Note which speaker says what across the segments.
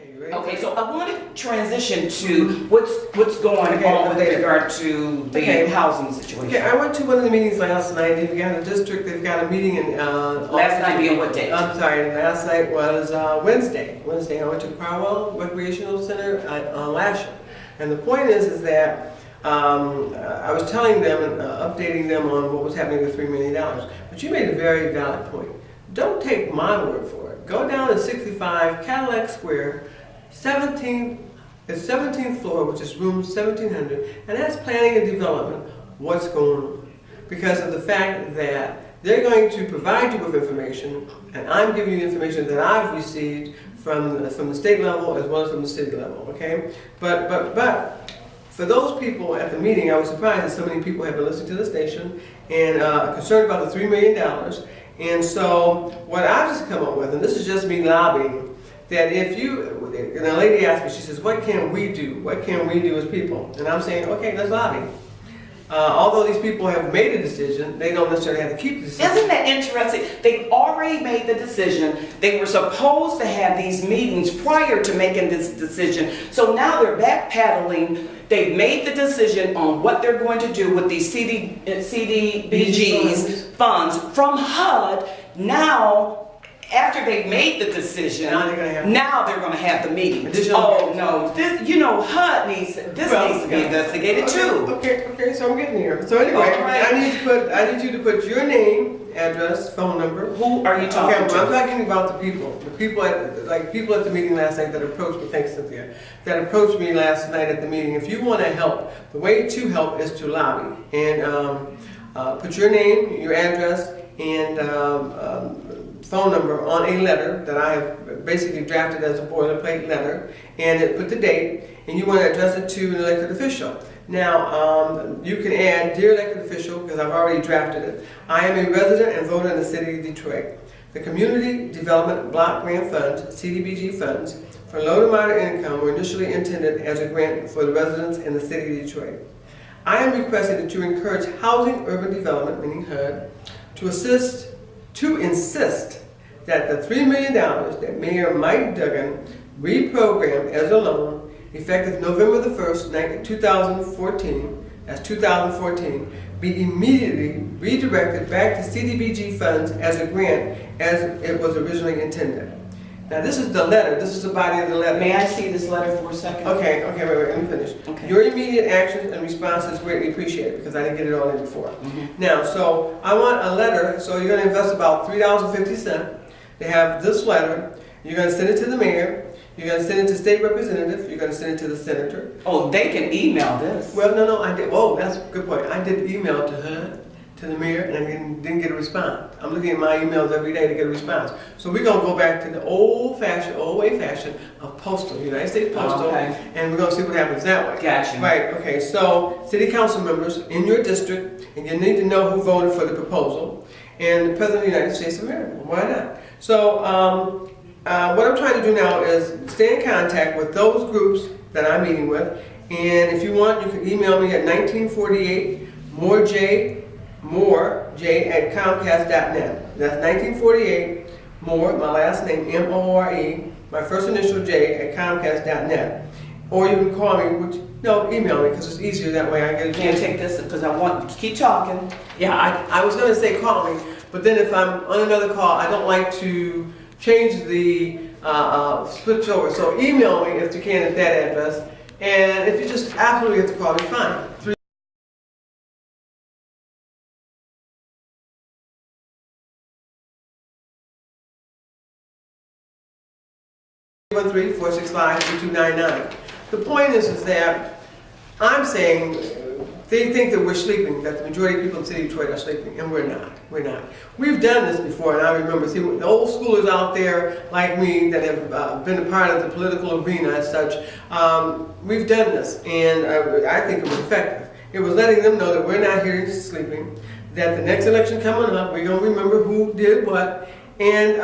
Speaker 1: Okay, you ready?
Speaker 2: Okay, so I want to transition to what's going on with regard to the housing situation.
Speaker 1: Okay, I went to one of the meetings last night. They've got a district, they've got a meeting in...
Speaker 2: Last night being what day?
Speaker 1: I'm sorry, last night was Wednesday. I went to Crowell Recreational Center on Lasher. And the point is that I was telling them and updating them on what was happening with $3 million. But you made a very valid point. Don't take my word for it. Go down to 65 Cadillac Square, 17th floor, which is room 1700, and that's planning and development. What's going on? Because of the fact that they're going to provide you with information, and I'm giving you information that I've received from the state level as well as from the city level. Okay, but for those people at the meeting, I was surprised that so many people have been listening to the station and concerned about the $3 million. And so what I've just come up with, and this is just me lobbying, that if you, and a lady asked me, she says, what can we do? What can we do as people? And I'm saying, okay, let's lobby. Although these people have made a decision, they don't necessarily have to keep the decision.
Speaker 2: Isn't that interesting? They've already made the decision. They were supposed to have these meetings prior to making this decision. So now they're backpedaling. They've made the decision on what they're going to do with these CDBGs funds from HUD. Now, after they've made the decision, now they're going to have the meeting. Oh no, HUD needs to be investigated too.
Speaker 1: Okay, so I'm getting here. So anyway, right. I need you to put your name, address, phone number.
Speaker 2: Who are you talking to?
Speaker 1: I'm talking about the people at the meeting last night that approached me. Thanks, Cynthia. That approached me last night at the meeting. If you want to help, the way to help is to lobby and put your name, your address, and phone number on a letter that I have basically drafted as a boilerplate letter, and put the date, and you want to address it to an elected official. Now, you can add, dear elected official, because I've already drafted it. I am a resident and voter in the city of Detroit. The Community Development Block Grant Funds, CDBG funds, for low to moderate income were initially intended as a grant for the residents in the city of Detroit. I am requesting that you encourage housing urban development, meaning HUD, to insist that the $3 million that Mayor Mike Duggan reprogrammed as a loan effective November the 1st, 2014, that's 2014, be immediately redirected back to CDBG funds as a grant as it was originally intended. Now this is the letter, this is the body of the letter.
Speaker 2: May I see this letter for a second?
Speaker 1: Okay, wait, let me finish.
Speaker 2: Okay.
Speaker 1: Your immediate actions and responses greatly appreciated because I didn't get it all in before. Now, so I want a letter, so you're going to invest about $3.50. They have this letter, you're going to send it to the mayor, you're going to send it to state representative, you're going to send it to the senator.
Speaker 2: Oh, they can email this.
Speaker 1: Well, no, I did, that's a good point. I did email to her, to the mayor, and I didn't get a response. I'm looking at my emails every day to get a response. So we're going to go back to the old way fashion of postal, United States Postal, and we're going to see what happens that way.
Speaker 2: Gotcha.
Speaker 1: Right, okay, so city council members in your district, and you need to know who voted for the proposal, and the President of the United States of America. Why not? So what I'm trying to do now is stay in contact with those groups that I'm meeting with, and if you want, you can email me at 1948 Moore@Comcast.net. That's 1948 Moore, my last name M-O-R-E, my first initial J @Comcast.net. Or you can call me, email me because it's easier that way. I get a
Speaker 2: Can't
Speaker 1: chance.
Speaker 2: take this because I want to keep talking.
Speaker 1: Yeah, I was going to say call me, but then if I'm on another call, I don't like to change the switch over. So email me if you can at that address. And if you just absolutely have to call me, fine. 313-465-2299. The point is that I'm saying they think that we're sleeping, that the majority of people in the city of Detroit are sleeping, and we're not. We've done this before, and I remember, the old schoolers out there like me that have been a part of the political arena as such, we've done this, and I think it was effective. It was letting them know that we're not here sleeping, that the next election coming up, we're going to remember who did what, and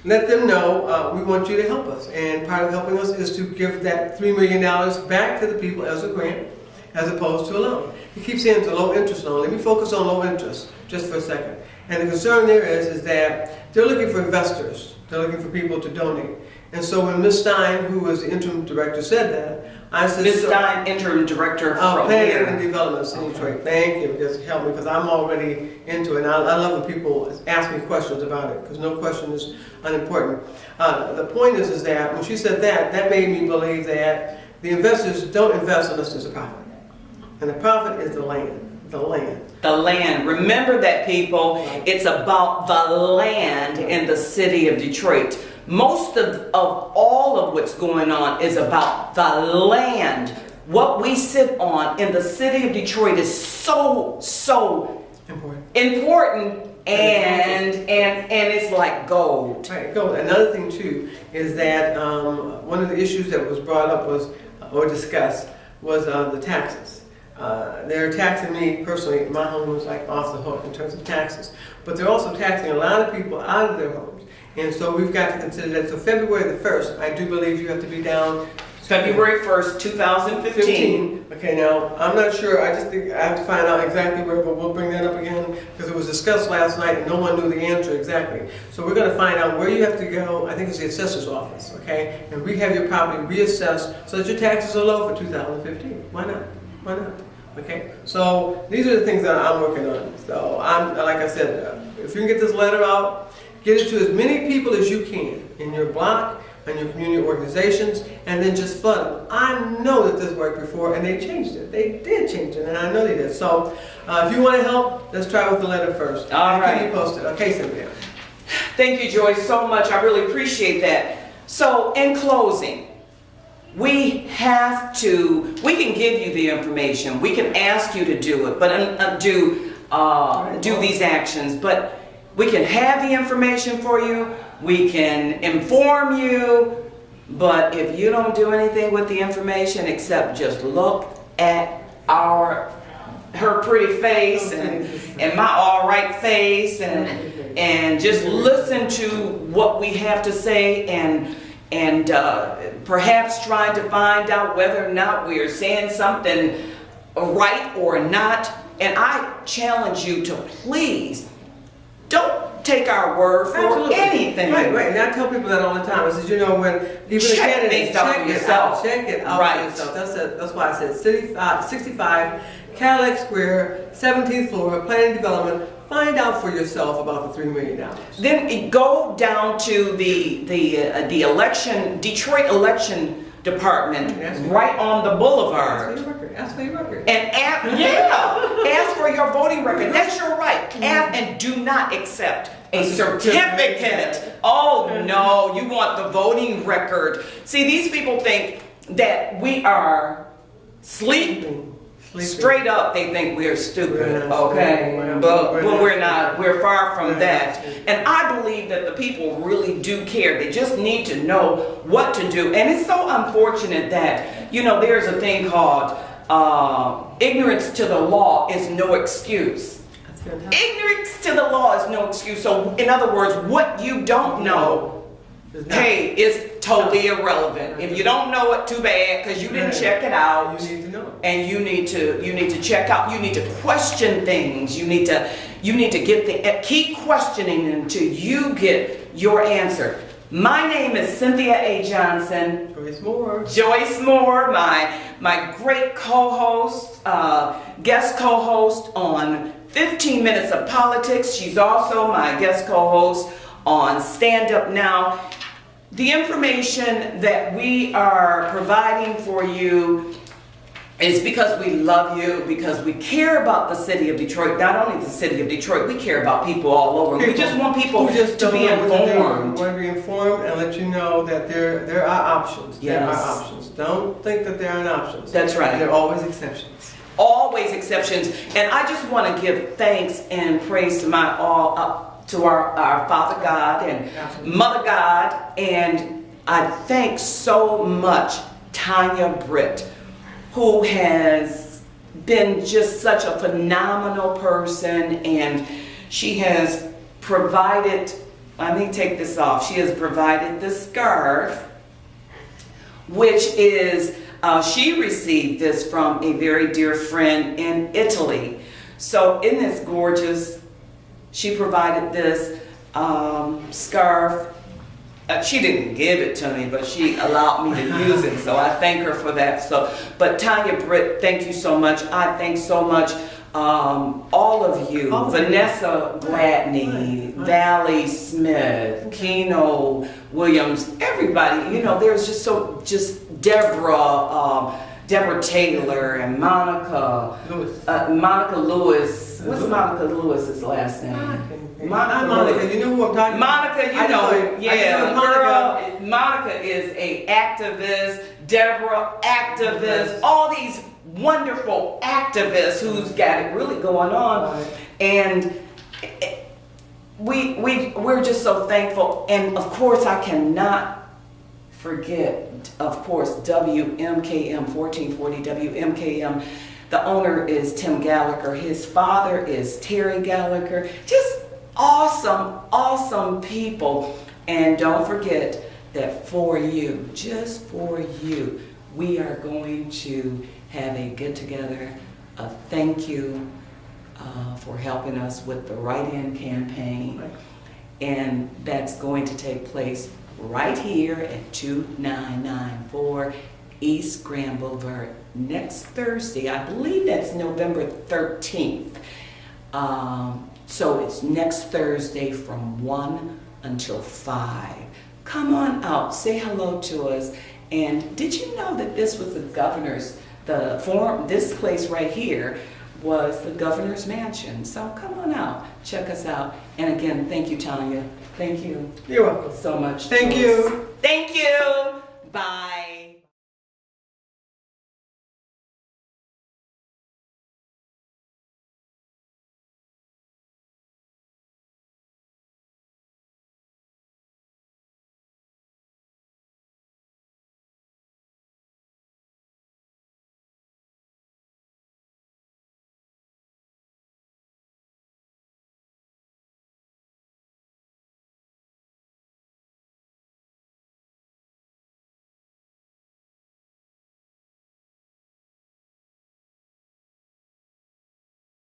Speaker 1: let them know we want you to help us. And part of helping us is to give that $3 million back to the people as a grant, as opposed to a loan. You keep saying it's a low interest loan. Let me focus on low interest just for a second. And the concern there is that they're looking for investors. They're looking for people to donate. And so when Ms. Stein, who was the interim director, said that, I said,
Speaker 2: Ms. Stein, interim director from
Speaker 1: Planning and
Speaker 2: here.
Speaker 1: Development in Detroit. Thank you, just help me, because I'm already into it. And I love when people ask me questions about it, because no question is unimportant. The point is that when she said that, that made me believe that the investors don't invest unless there's a profit. And the profit is the land, the land.
Speaker 2: The land. Remember that, people. It's about the land in the city of Detroit. Most of all of what's going on is about the land. What we sit on in the city of Detroit is so important and it's like gold.
Speaker 1: Right, gold. Another thing too is that one of the issues that was brought up was, or discussed, was the taxes. They're taxing me personally. My home was like off the hook in terms of taxes, but they're also taxing a lot of people out of their homes. And so we've got to consider that. So February the 1st, I do believe you have to be down.
Speaker 2: February 1st, 2015.
Speaker 1: Okay, now, I'm not sure. I just think I have to find out exactly where, but we'll bring that up again because it was discussed last night and no one knew the answer exactly. So we're going to find out where you have to go. I think it's the assessor's office, okay? And we have your property reassessed so that your taxes are low for 2015. Why not? Why not? Okay? So these are the things that I'm working on. So I'm, like I said, if you can get this letter out, get it to as many people as you can in your block and your community organizations, and then just flood them. I know that this worked before, and they changed it. They did change it, and I know they did. So if you want to help, let's try with the letter first.
Speaker 2: All right.
Speaker 1: Keep me posted. Okay, Cynthia.
Speaker 2: Thank you, Joyce, so much. I really appreciate that. So, in closing, we can give you the information. We can ask you to do it, but do these actions. But we can have the information for you. We can inform you. But if you don't do anything with the information except just look at her pretty face and my all right face and just listen to what we have to say and perhaps trying to find out whether or not we are saying something right or not. And I challenge you to please don't take our word for
Speaker 1: Absolutely.
Speaker 2: anything.
Speaker 1: Right. And I tell people that all the time. I said, you know, when even the
Speaker 2: Check
Speaker 1: candidates
Speaker 2: things out for yourself.
Speaker 1: Check it out
Speaker 2: Right.
Speaker 1: for yourself. That's why I said 65 Cadillac Square, 17th floor, planning development. Find out for yourself about the $3 million.
Speaker 2: Then go down to the election, Detroit election department, right on the boulevard.
Speaker 1: Ask for your record.
Speaker 2: And ask for your voting record. That's your right. And do not accept a certificate. Oh no, you want the voting record. See, these people think that we are sleeping. Straight up, they think we're stupid, okay? But we're not. We're far from that. And I believe that the people really do care. They just need to know what to do. And it's so unfortunate that, you know, there's a thing called ignorance to the law is no excuse. Ignorance to the law is no excuse. So, in other words, what you don't know, hey, is totally irrelevant. If you don't know it, too bad, because you didn't check it out.
Speaker 1: You need to know.
Speaker 2: And you need to check out. You need to question things. You need to keep questioning until you get your answer. My name is Cynthia A. Johnson. Joyce Moore, my great co-host, guest co-host on 15 Minutes of Politics. She's also my guest co-host on Stand Up Now. The information that we are providing for you is because we love you, because we care about the city of Detroit. Not only the city of Detroit, we care about people all over. We just want people to be informed.
Speaker 1: We want to be informed and let you know that there are options.
Speaker 2: Yes.
Speaker 1: There are options. Don't think that there aren't options.
Speaker 2: That's right.
Speaker 1: There are always exceptions.
Speaker 2: Always exceptions. And I just want to give thanks and praise to our Father God and
Speaker 1: Absolutely.
Speaker 2: Mother God. And I thank so much Tanya Britt, who has been just such a phenomenal person, and she has provided, let me take this off, she has provided this scarf, which is, she received this from a very dear friend in Italy. So isn't this gorgeous? She provided this scarf. she didn't give it to me, but she allowed me to use it. So I thank her for that. So, but Tanya Britt, thank you so much. I thank so much all of you, Vanessa Gladney, Valley Smith, Keno Williams, everybody. You know, there's just Deborah Taylor and Monica Lewis. What's Monica Lewis's last name?
Speaker 1: Monica, you know who I'm talking about?
Speaker 2: Monica, you know, yeah, girl. Monica is a activist. Deborah, activist. All these wonderful activists who's got it really going on, and we're just so thankful. And of course, I cannot forget, of course, WMKM 1440 WMKM. The owner is Tim Gallagher. His father is Terry Gallagher. Just awesome people. And don't forget that for you, just for you, we are going to have a get-together, a thank you for helping us with the write-in campaign. And that's going to take place right here at 2994 East Grand Boulevard next Thursday. I believe that's November 13th. So it's next Thursday from 1 until 5. Come on out, say hello to us. And did you know that this was the governor's, this place right here was the governor's mansion. So come on out, check us out. And again, thank you, Tanya. Thank you.
Speaker 1: You're welcome.
Speaker 2: So much.
Speaker 1: Thank you.
Speaker 2: Thank you. Bye.